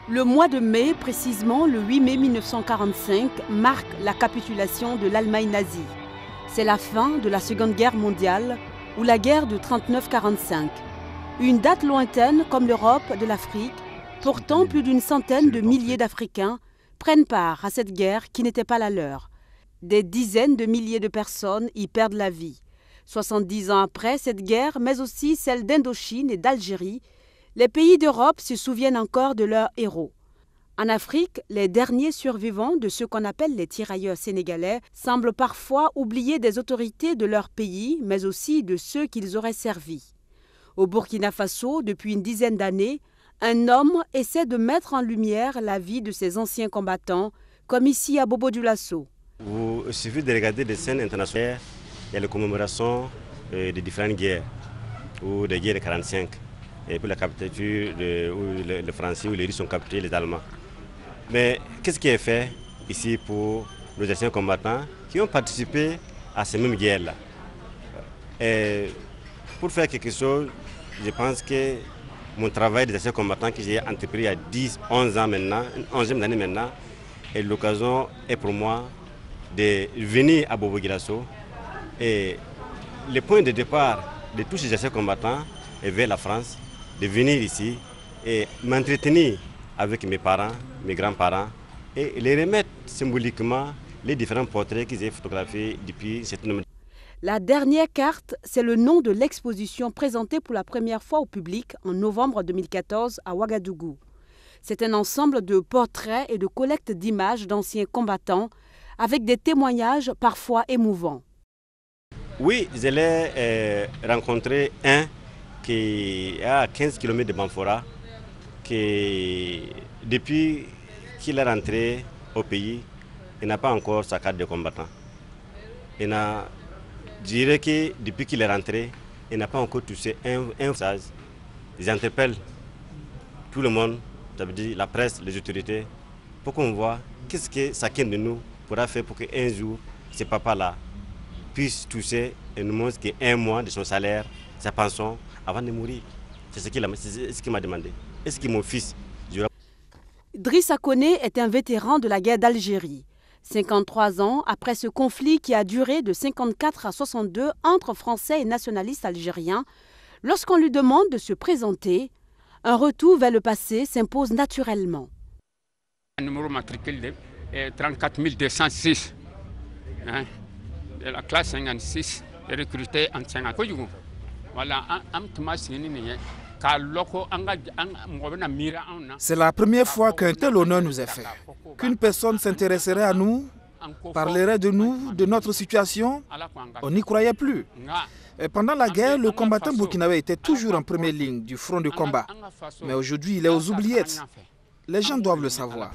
Le mois de mai, précisément le 8 mai 1945, marque la capitulation de l'Allemagne nazie. C'est la fin de la Seconde Guerre mondiale ou la guerre de 39-45. Une date lointaine comme l'Europe de l'Afrique, pourtant plus d'une centaine de milliers d'Africains prennent part à cette guerre qui n'était pas la leur. Des dizaines de milliers de personnes y perdent la vie. 70 ans après cette guerre, mais aussi celle d'Indochine et d'Algérie, les pays d'Europe se souviennent encore de leurs héros. En Afrique, les derniers survivants de ceux qu'on appelle les tirailleurs sénégalais semblent parfois oublier des autorités de leur pays, mais aussi de ceux qu'ils auraient servis. Au Burkina Faso, depuis une dizaine d'années, un homme essaie de mettre en lumière la vie de ses anciens combattants, comme ici à Bobo Dioulasso. Il suffit de regarder des scènes internationales, il y a les commémorations des différentes guerres, ou des guerres de 45. Et puis la capture où les Français ou les Russes ont capturé les Allemands. Mais qu'est-ce qui est fait ici pour nos anciens combattants qui ont participé à ces mêmes guerres-là? Et pour faire quelque chose, je pense que mon travail des anciens combattants que j'ai entrepris il y a 10, 11 ans maintenant, une 11e année maintenant, et l'occasion est pour moi de venir à Bobo Dioulasso. Et le point de départ de tous ces anciens combattants est vers la France, de venir ici et m'entretenir avec mes parents, mes grands-parents et les remettre symboliquement les différents portraits qu'ils ont photographiés depuis cette année. La dernière carte, c'est le nom de l'exposition présentée pour la première fois au public en novembre 2014 à Ouagadougou. C'est un ensemble de portraits et de collectes d'images d'anciens combattants avec des témoignages parfois émouvants. Oui, je l'ai rencontré un qui est à 15 km de Banfora, qui depuis qu'il est rentré au pays, il n'a pas encore sa carte de combattant. Je dirais que depuis qu'il est rentré, il n'a pas encore touché un message. J'interpelle tout le monde, ça veut dire la presse, les autorités, pour qu'on voit qu'est-ce que chacun de nous pourra faire pour qu'un jour, ce papa-là puisse toucher et nous montre qu'un mois de son salaire, sa pension, avant de mourir. C'est ce qu'il m'a demandé. Est-ce que mon fils... Drissa Koné est un vétéran de la guerre d'Algérie. 53 ans après ce conflit qui a duré de 54 à 62 entre Français et nationalistes algériens, lorsqu'on lui demande de se présenter, un retour vers le passé s'impose naturellement. Un numéro matricule de 34 206, de la classe 56, recruté en 50. Voilà, c'est la première fois qu'un tel honneur nous est fait. Qu'une personne s'intéresserait à nous, parlerait de nous, de notre situation, on n'y croyait plus. Et pendant la guerre, le combattant burkinabé était toujours en première ligne du front de combat. Mais aujourd'hui, il est aux oubliettes. Les gens doivent le savoir.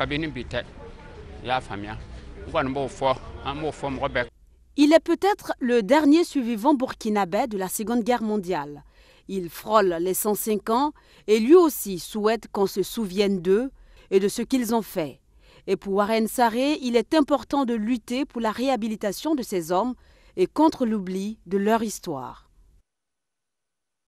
Il est peut-être le dernier survivant burkinabé de la Seconde Guerre mondiale. Il frôle les 105 ans et lui aussi souhaite qu'on se souvienne d'eux et de ce qu'ils ont fait. Et pour Warren Sarré, il est important de lutter pour la réhabilitation de ces hommes et contre l'oubli de leur histoire.